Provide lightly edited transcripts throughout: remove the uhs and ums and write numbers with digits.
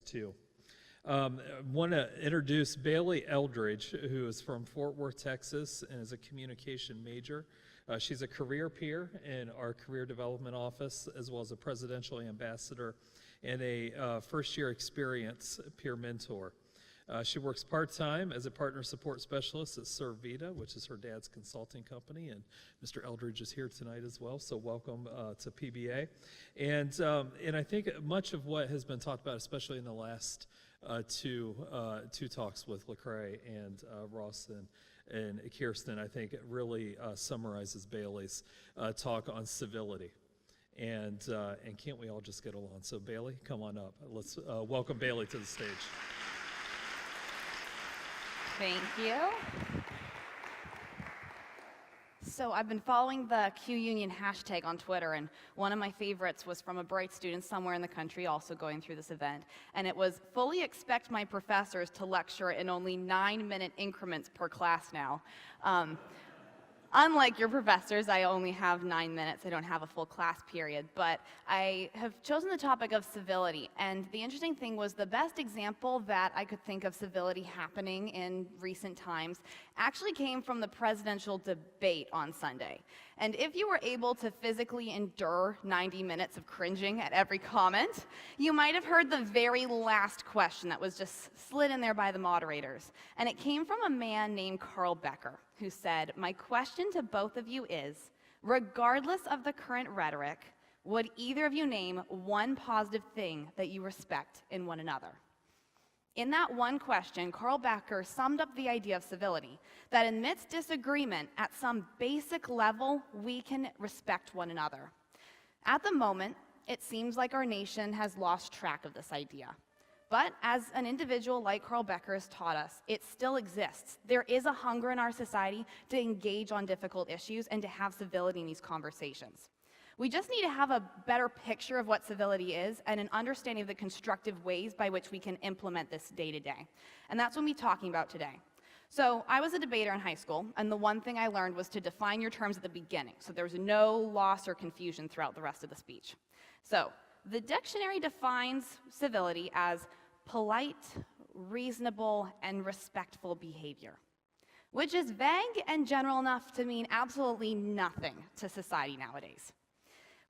too. I want to introduce Bailey Eldridge, who is from Fort Worth, Texas, and is a communication major. She's a career peer in our career development office, as well as a presidential ambassador and a first-year experience peer mentor. She works part-time as a partner support specialist at Servita, which is her dad's consulting company, and Mr. Eldridge is here tonight as well, so welcome to PBA. And I think much of what has been talked about, especially in the last two talks with Lecrae and Ross and Kirsten, I think it really summarizes Bailey's talk on civility. And can't we all just get along? So Bailey, come on up. Let's welcome Bailey to the stage. Thank you. So I've been following the Q Union hashtag on Twitter, and one of my favorites was from a bright student somewhere in the country also going through this event, and it was, "Fully expect my professors to lecture in only 9-minute increments per class now." Unlike your professors, I only have 9 minutes. I don't have a full class period, but I have chosen the topic of civility. And the interesting thing was the best example that I could think of civility happening in recent times actually came from the presidential debate on Sunday. And if you were able to physically endure 90 minutes of cringing at every comment, you might have heard the very last question that was just slid in there by the moderators. And it came from a man named Carl Becker, who said, "My question to both of you is, regardless of the current rhetoric, would either of you name one positive thing that you respect in one another?" In that one question, Carl Becker summed up the idea of civility, that amidst disagreement at some basic level, we can respect one another. At the moment, it seems like our nation has lost track of this idea. But as an individual like Carl Becker has taught us, it still exists. There is a hunger in our society to engage on difficult issues and to have civility in these conversations. We just need to have a better picture of what civility is and an understanding of the constructive ways by which we can implement this day to day. And that's what we'll be talking about today. So I was a debater in high school, and the one thing I learned was to define your terms at the beginning, so there was no loss or confusion throughout the rest of the speech. So the dictionary defines civility as polite, reasonable, and respectful behavior, which is vague and general enough to mean absolutely nothing to society nowadays.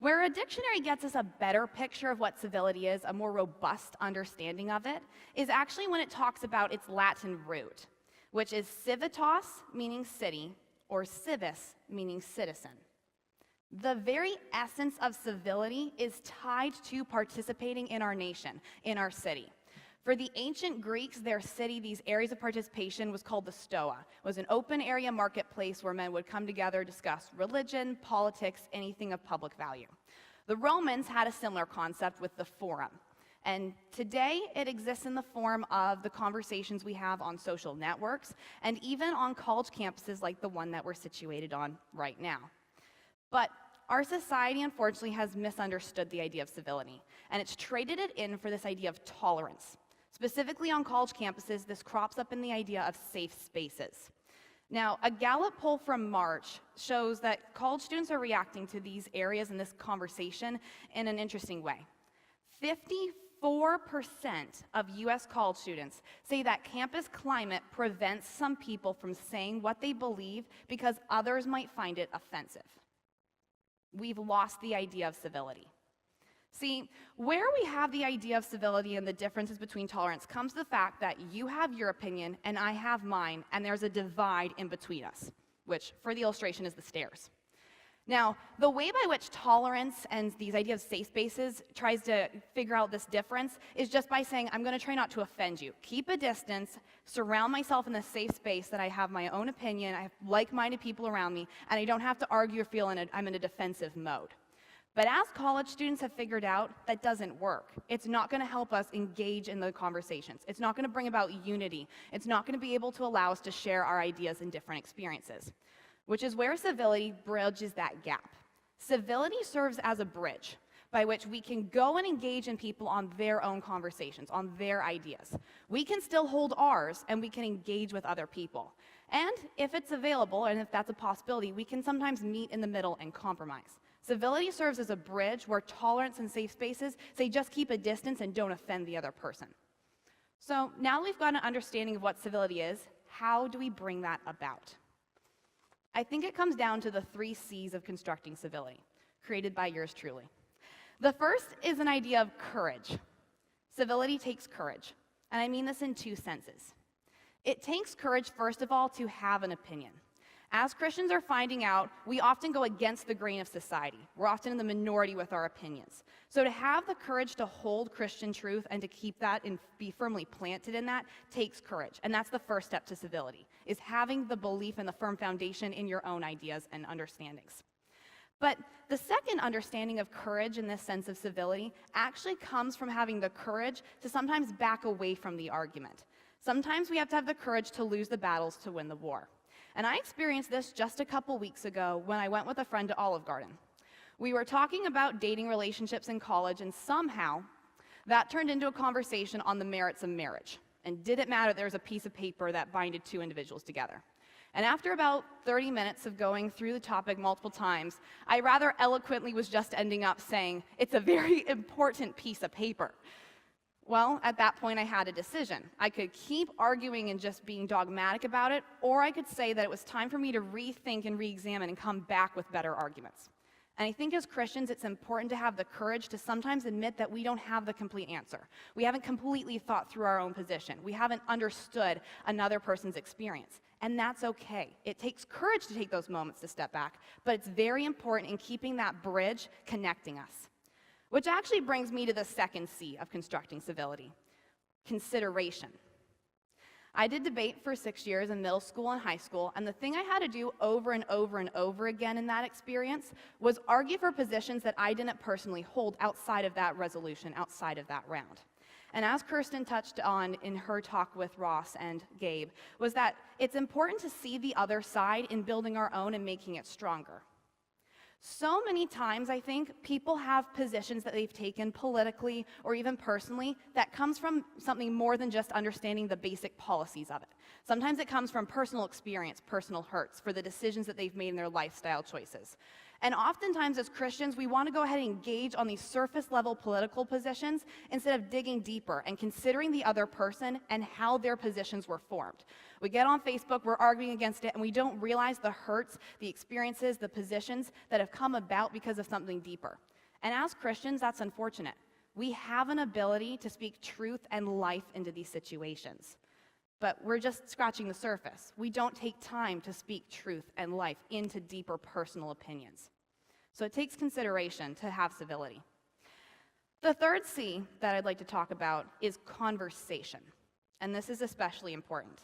Where a dictionary gets us a better picture of what civility is, a more robust understanding of it, is actually when it talks about its Latin root, which is civitas, meaning city, or civis, meaning citizen. The very essence of civility is tied to participating in our nation, in our city. For the ancient Greeks, their city, these areas of participation, was called the Stoa. It was an open area marketplace where men would come together, discuss religion, politics, anything of public value. The Romans had a similar concept with the Forum. And today, it exists in the form of the conversations we have on social networks and even on college campuses like the one that we're situated on right now. But our society, unfortunately, has misunderstood the idea of civility, and it's traded it in for this idea of tolerance. Specifically on college campuses, this crops up in the idea of safe spaces. Now, a Gallup poll from March shows that college students are reacting to these areas and this conversation in an interesting way. 54% of US college students say that campus climate prevents some people from saying what they believe because others might find it offensive. We've lost the idea of civility. See, where we have the idea of civility and the differences between tolerance comes to the fact that you have your opinion and I have mine, and there's a divide in between us, which, for the illustration, is the stairs. Now, the way by which tolerance and these ideas of safe spaces tries to figure out this difference is just by saying, I'm going to try not to offend you. Keep a distance, surround myself in a safe space that I have my own opinion, I have like-minded people around me, and I don't have to argue or feel I'm in a defensive mode. But as college students have figured out, that doesn't work. It's not going to help us engage in the conversations. It's not going to bring about unity. It's not going to be able to allow us to share our ideas and different experiences, which is where civility bridges that gap. Civility serves as a bridge by which we can go and engage in people on their own conversations, on their ideas. We can still hold ours, and we can engage with other people. And if it's available, and if that's a possibility, we can sometimes meet in the middle and compromise. Civility serves as a bridge where tolerance and safe spaces say just keep a distance and don't offend the other person. So now we've got an understanding of what civility is, how do we bring that about? I think it comes down to the 3 C's of constructing civility, created by yours truly. The first is an idea of courage. Civility takes courage, and I mean this in 2 senses. It takes courage, first of all, to have an opinion. As Christians are finding out, we often go against the grain of society. We're often in the minority with our opinions. So to have the courage to hold Christian truth and to keep that and be firmly planted in that takes courage. And that's the first step to civility, is having the belief and the firm foundation in your own ideas and understandings. But the second understanding of courage in this sense of civility actually comes from having the courage to sometimes back away from the argument. Sometimes we have to have the courage to lose the battles to win the war. And I experienced this just a couple weeks ago when I went with a friend to Olive Garden. We were talking about dating relationships in college, and somehow that turned into a conversation on the merits of marriage. And did it matter there was a piece of paper that binded 2 individuals together? And after about 30 minutes of going through the topic multiple times, I rather eloquently was just ending up saying, it's a very important piece of paper. Well, at that point, I had a decision. I could keep arguing and just being dogmatic about it, or I could say that it was time for me to rethink and re-examine and come back with better arguments. And I think as Christians, it's important to have the courage to sometimes admit that we don't have the complete answer. We haven't completely thought through our own position. We haven't understood another person's experience. And that's okay. It takes courage to take those moments to step back, but it's very important in keeping that bridge connecting us. Which actually brings me to the second C of constructing civility, consideration. I did debate for 6 years in middle school and high school, and the thing I had to do over and over and over again in that experience was argue for positions that I didn't personally hold outside of that resolution, outside of that round. And as Kirsten touched on in her talk with Ross and Gabe, was that it's important to see the other side in building our own and making it stronger. So many times, I think, people have positions that they've taken politically or even personally that comes from something more than just understanding the basic policies of it. Sometimes it comes from personal experience, personal hurts for the decisions that they've made in their lifestyle choices. And oftentimes as Christians, we want to go ahead and engage on these surface level political positions instead of digging deeper and considering the other person and how their positions were formed. We get on Facebook, we're arguing against it, and we don't realize the hurts, the experiences, the positions that have come about because of something deeper. And as Christians, that's unfortunate. We have an ability to speak truth and life into these situations. But we're just scratching the surface. We don't take time to speak truth and life into deeper personal opinions. So it takes consideration to have civility. The third C that I'd like to talk about is conversation. And this is especially important.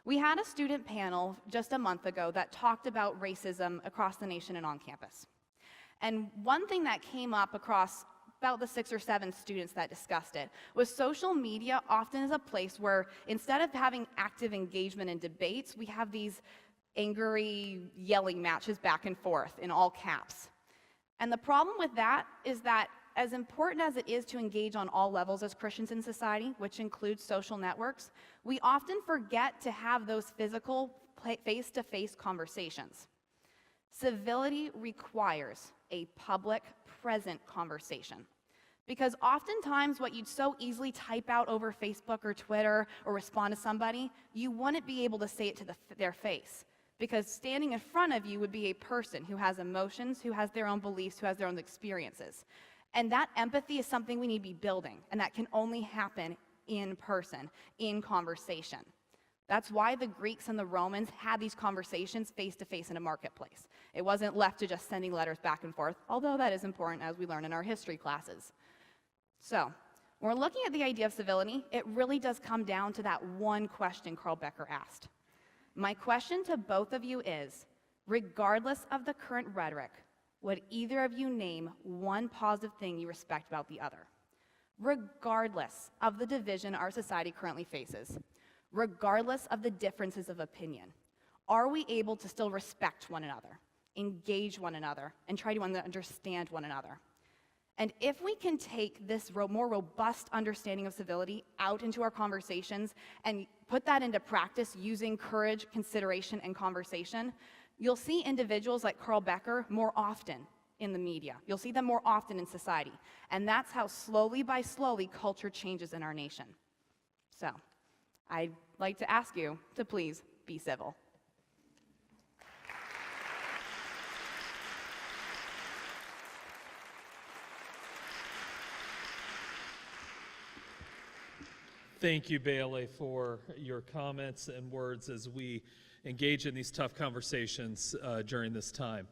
We had a student panel just a month ago that talked about racism across the nation and on campus. And one thing that came up across about the 6 or 7 students that discussed it was social media often is a place where instead of having active engagement in debates, we have these angry yelling matches back and forth in all caps. And the problem with that is that as important as it is to engage on all levels as Christians in society, which includes social networks, we often forget to have those physical face-to-face conversations. Civility requires a public, present conversation. Because oftentimes what you'd so easily type out over Facebook or Twitter or respond to somebody, you wouldn't be able to say it to their face. Because standing in front of you would be a person who has emotions, who has their own beliefs, who has their own experiences. And that empathy is something we need to be building, and that can only happen in person, in conversation. That's why the Greeks and the Romans had these conversations face-to-face in a marketplace. It wasn't left to just sending letters back and forth, although that is important as we learn in our history classes. So, when we're looking at the idea of civility, it really does come down to that one question Carl Becker asked. My question to both of you is, regardless of the current rhetoric, would either of you name one positive thing you respect about the other? Regardless of the division our society currently faces, regardless of the differences of opinion, are we able to still respect one another, engage one another, and try to understand one another? And if we can take this more robust understanding of civility out into our conversations and put that into practice using courage, consideration, and conversation, you'll see individuals like Carl Becker more often in the media. You'll see them more often in society. And that's how slowly by slowly culture changes in our nation. So I'd like to ask you to please be civil. Thank you, Bailey, for your comments and words as we engage in these tough conversations during this time.